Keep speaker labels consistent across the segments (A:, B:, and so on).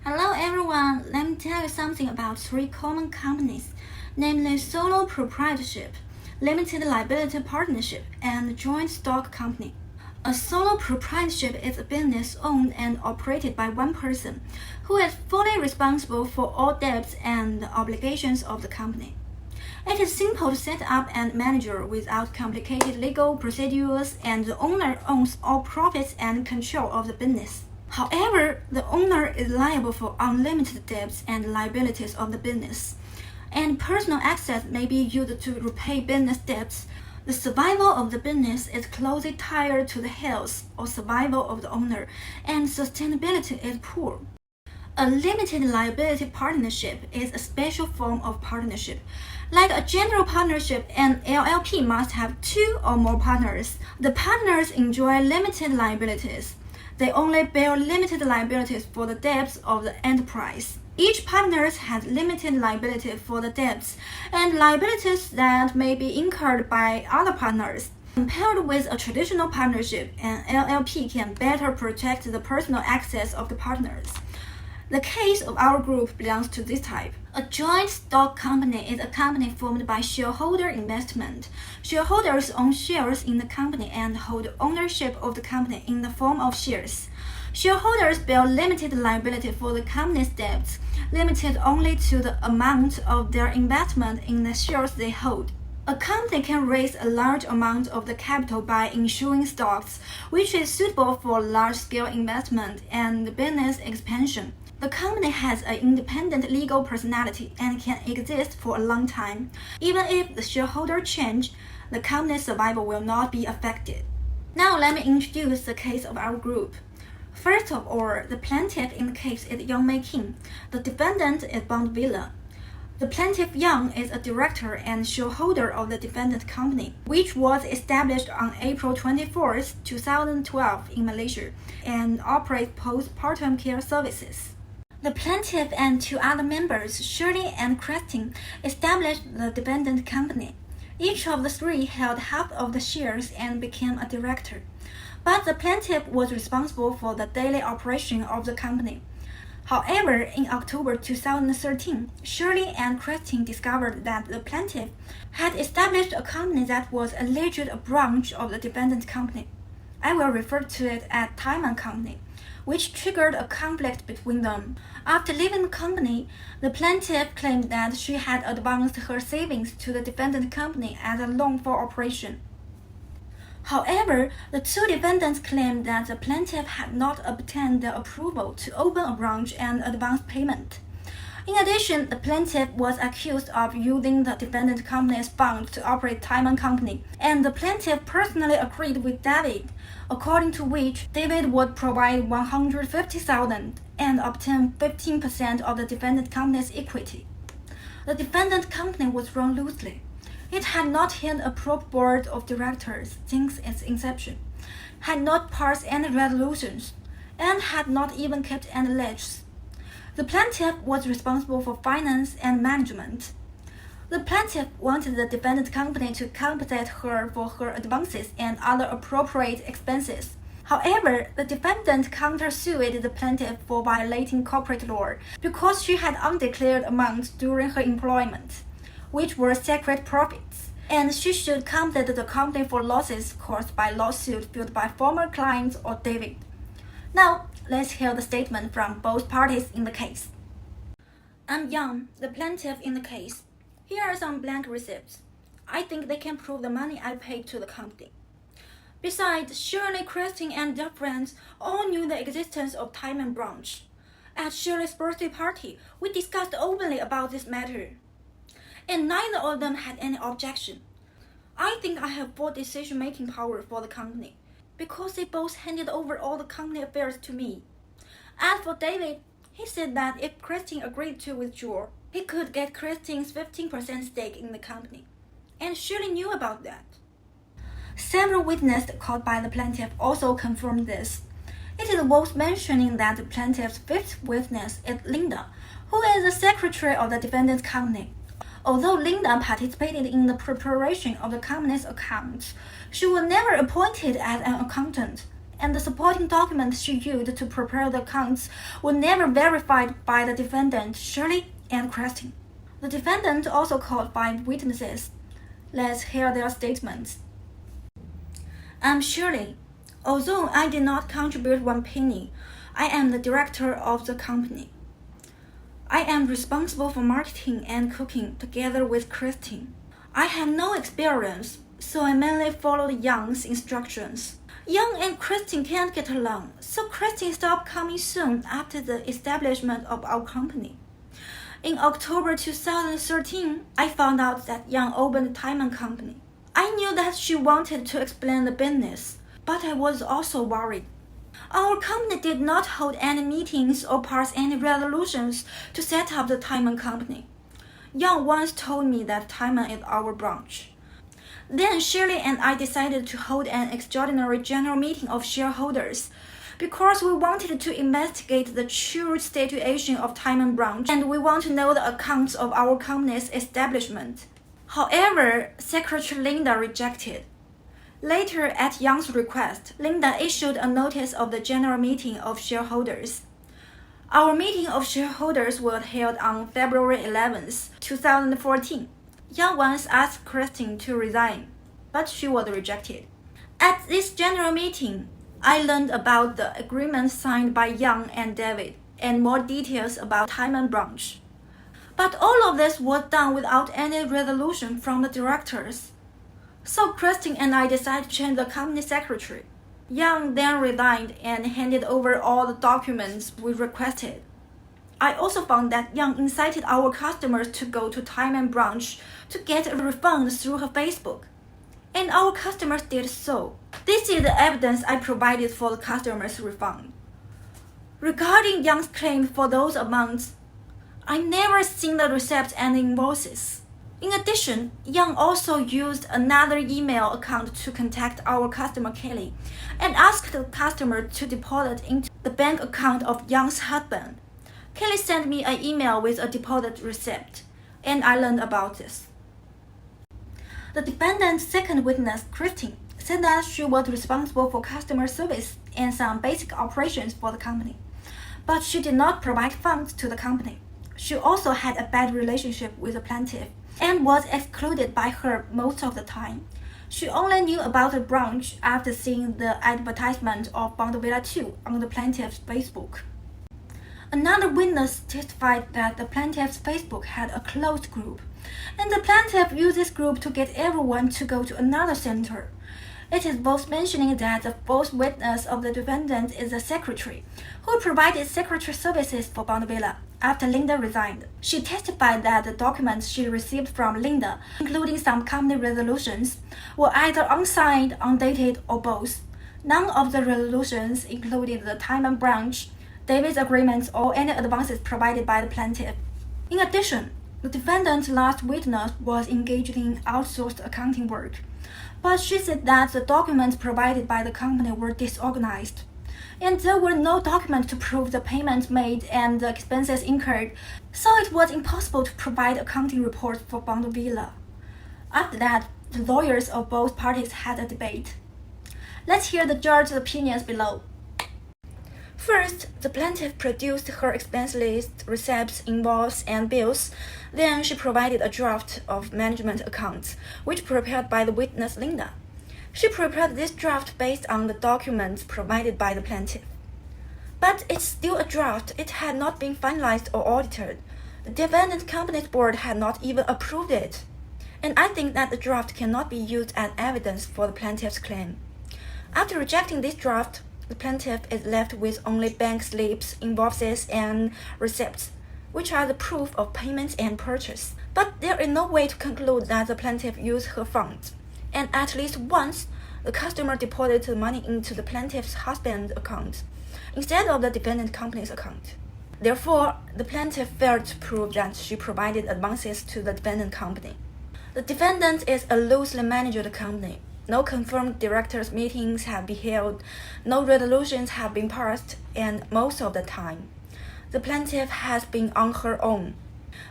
A: Hello everyone, let me tell you something about three common companies, namely solo proprietorship, limited liability partnership, and joint stock company. A solo proprietorship is a business owned and operated by one person who is fully responsible for all debts and obligations of the company. It is simple to set up and manage without complicated legal procedures, and the owner owns all profits and control of the business. However, the owner is liable for unlimited debts and liabilities of the business, and personal assets may be used to repay business debts. The survival of the business is closely tied to the health or survival of the owner, and sustainability is poor. A limited liability partnership is a special form of partnership. Like a general partnership, an LLP must have two or more partners. The partners enjoy limited liabilities. They only bear limited liabilities for the debts of the enterprise. Each partner has limited liability for the debts and liabilities that may be incurred by other partners. Compared with a traditional partnership, an LLP can better protect the personal assets of the partners. The case of our group belongs to this type. A joint stock company is a company formed by shareholder investment. Shareholders own shares in the company and hold ownership of the company in the form of shares. Shareholders bear limited liability for the company's debts, limited only to the amount of their investment in the shares they hold. A company can raise a large amount of the capital by issuing stocks, which is suitable for large-scale investment and business expansion. The company has an independent legal personality and can exist for a long time. Even if the shareholder change, the company's survival will not be affected. Now let me introduce the case of our group. First of all, the plaintiff in the case is Young Mei King. The defendant is Bond Villa. The plaintiff Young is a director and shareholder of the defendant company, which was established on April 24, 2012 in Malaysia and operates postpartum care services. The plaintiff and two other members, Shirley and Christine, established the defendant company. Each of the three held half of the shares and became a director. But the plaintiff was responsible for the daily operation of the company. However, in October 2013, Shirley and Christine discovered that the plaintiff had established a company that was alleged a branch of the defendant company. I will refer to it as Taiwan Company, which triggered a conflict between them. After leaving the company, the plaintiff claimed that she had advanced her savings to the defendant company as a loan for operation. However, the two defendants claimed that the plaintiff had not obtained the approval to open a branch and advance payment. In addition, the plaintiff was accused of using the defendant company's funds to operate Taiwan Company, and the plaintiff personally agreed with David, according to which David would provide $150,000 and obtain 15% of the defendant company's equity. The defendant company was run loosely. It had not had a proper board of directors since its inception, had not passed any resolutions, and had not even kept any ledgers. The plaintiff was responsible for finance and management. The plaintiff wanted the defendant company to compensate her for her advances and other appropriate expenses. However, the defendant countersued the plaintiff for violating corporate law because she had undeclared amounts during her employment, which were secret profits, and she should compensate the company for losses caused by lawsuits filed by former clients or David. Now, let's hear the statement from both parties in the case. I'm Young, the plaintiff in the case. Here are some blank receipts. I think they can prove the money I paid to the company. Besides, Shirley, Christine, and their friends all knew the existence of Taiwan branch. At Shirley's birthday party, we discussed openly about this matter, and neither of them had any objection. I think I have full decision-making power for the company, because they both handed over all the company affairs to me. As for David, he said that if Christine agreed to withdraw, he could get Christine's 15% stake in the company, and Shirley knew about that. Several witnesses called by the plaintiff also confirmed this. It is worth mentioning that the plaintiff's fifth witness is Linda, who is the secretary of the defendant's company. Although Linda participated in the preparation of the company's accounts, she was never appointed as an accountant, and the supporting documents she used to prepare the accounts were never verified by the defendant, Shirley and Christine. The defendant also called 5 witnesses. Let's hear their statements. I'm Shirley. Although I did not contribute 1 penny, I am the director of the company. I am responsible for marketing and cooking together with Christine. I have no experience, so I mainly followed Young's instructions. Young and Christine can't get along, so Christine stopped coming soon after the establishment of our company. In October 2013, I found out that Young opened a Taiwan company. I knew that she wanted to explain the business, but I was also worried. Our company did not hold any meetings or pass any resolutions to set up the Taiwan company. Young once told me that Taiwan is our branch. Then Shirley and I decided to hold an extraordinary general meeting of shareholders because we wanted to investigate the true situation of Taiwan branch and we want to know the accounts of our company's establishment. However, Secretary Linda rejected. Later, at Young's request, Linda issued a notice of the general meeting of shareholders. Our meeting of shareholders was held on February 11, 2014. Young once asked Christine to resign, but she was rejected. At this general meeting, I learned about the agreement signed by Young and David and more details about Taiwan branch. But all of this was done without any resolution from the directors. So Christine and I decided to change the company secretary. Young then resigned and handed over all the documents we requested. I also found that Young incited our customers to go to Taiwan branch to get a refund through her Facebook. And our customers did so. This is the evidence I provided for the customers' refund. Regarding Young's claim for those amounts, I never seen the receipts and invoices. In addition, Young also used another email account to contact our customer Kelly and asked the customer to deposit into the bank account of Young's husband. Kelly sent me an email with a deposit receipt, and I learned about this. The defendant's second witness, Christine, said that she was responsible for customer service and some basic operations for the company, but she did not provide funds to the company. She also had a bad relationship with the plaintiff and was excluded by her most of the time. She only knew about the branch after seeing the advertisement of Bond Villa 2 on the plaintiff's Facebook. Another witness testified that the plaintiff's Facebook had a closed group, and the plaintiff used this group to get everyone to go to another center. It is worth mentioning that the fourth witness of the defendant is the secretary, who provided secretary services for Bond Villa after Linda resigned. She testified that the documents she received from Linda, including some company resolutions, were either unsigned, undated, or both. None of the resolutions included the Taiwan branch, David's agreements, or any advances provided by the plaintiff. In addition, the defendant's last witness was engaged in outsourced accounting work, but she said that the documents provided by the company were disorganized, and there were no documents to prove the payments made and the expenses incurred, so it was impossible to provide accounting reports for Bond Villa. After that, the lawyers of both parties had a debate. Let's hear the judge's opinions below. First, the plaintiff produced her expense list, receipts, invoices, and bills. Then she provided a draft of management accounts, which prepared by the witness Linda. She prepared this draft based on the documents provided by the plaintiff. But it's still a draft. It had not been finalized or audited. The defendant company's board had not even approved it. And I think that the draft cannot be used as evidence for the plaintiff's claim. After rejecting this draft, the plaintiff is left with only bank slips, invoices, and receipts, which are the proof of payments and purchase. But there is no way to conclude that the plaintiff used her funds, and at least once, the customer deposited the money into the plaintiff's husband's account, instead of the defendant company's account. Therefore, the plaintiff failed to prove that she provided advances to the defendant company. The defendant is a loosely managed company. No confirmed directors' meetings have been held, no resolutions have been passed, and most of the time, the plaintiff has been on her own.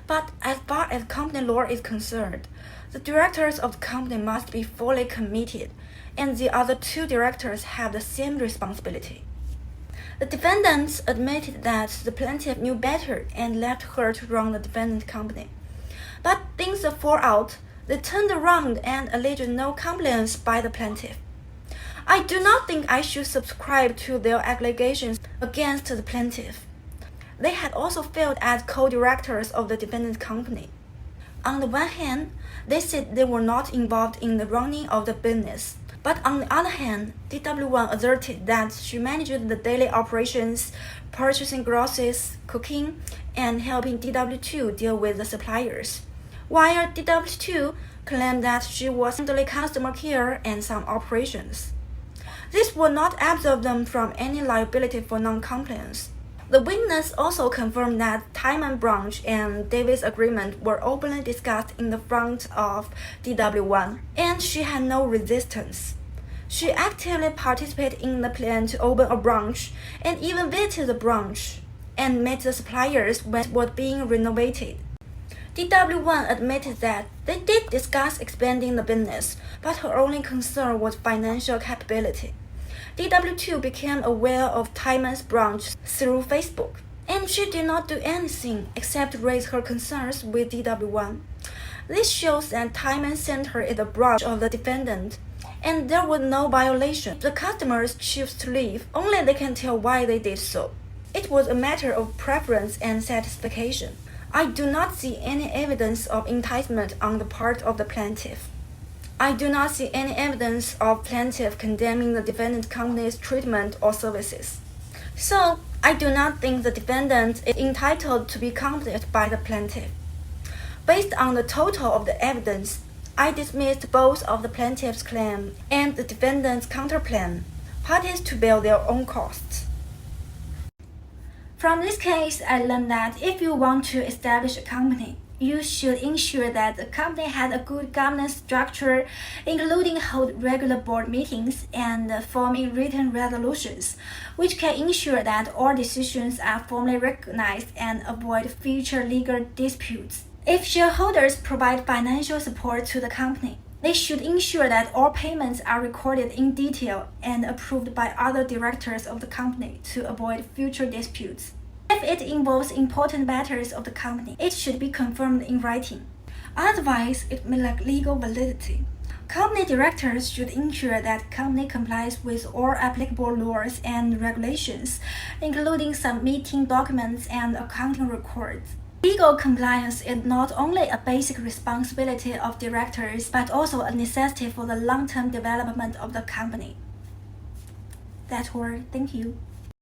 A: But as far as company law is concerned, the directors of the company must be fully committed and the other 2 directors have the same responsibility. The defendants admitted that the plaintiff knew better and left her to run the defendant company. But things fall out. They turned around and alleged no compliance by the plaintiff. I do not think I should subscribe to their allegations against the plaintiff. They had also failed as co-directors of the defendant company. On the one hand, they said they were not involved in the running of the business. But on the other hand, DW1 asserted that she managed the daily operations, purchasing groceries, cooking, and helping DW2 deal with the suppliers, while DW2 claimed that she was handling customer care and some operations. This would not absolve them from any liability for non-compliance. The witness also confirmed that Timon Branch and Davis' agreement were openly discussed in the front of DW1, and she had no resistance. She actively participated in the plan to open a branch and even visited the branch and met the suppliers when it was being renovated. DW1 admitted that they did discuss expanding the business, but her only concern was financial capability. DW2 became aware of Timon's branch through Facebook, and she did not do anything except raise her concerns with DW1. This shows that Timon sent her at the branch of the defendant, and there was no violation. If the customers choose to leave, only they can tell why they did so. It was a matter of preference and satisfaction. I do not see any evidence of enticement on the part of the plaintiff. I do not see any evidence of plaintiff condemning the defendant company's treatment or services. So, I do not think the defendant is entitled to be compensated by the plaintiff. Based on the total of the evidence, I dismissed both of the plaintiff's claim and the defendant's counterclaim, parties to bear their own costs. From this case, I learned that if you want to establish a company, you should ensure that the company has a good governance structure, including hold regular board meetings and forming written resolutions, which can ensure that all decisions are formally recognized and avoid future legal disputes. If shareholders provide financial support to the company, they should ensure that all payments are recorded in detail and approved by other directors of the company to avoid future disputes. If it involves important matters of the company, it should be confirmed in writing. Otherwise, it may lack legal validity. Company directors should ensure that the company complies with all applicable laws and regulations, including submitting documents and accounting records. Legal compliance is not only a basic responsibility of directors, but also a necessity for the long-term development of the company. That's all. Thank you.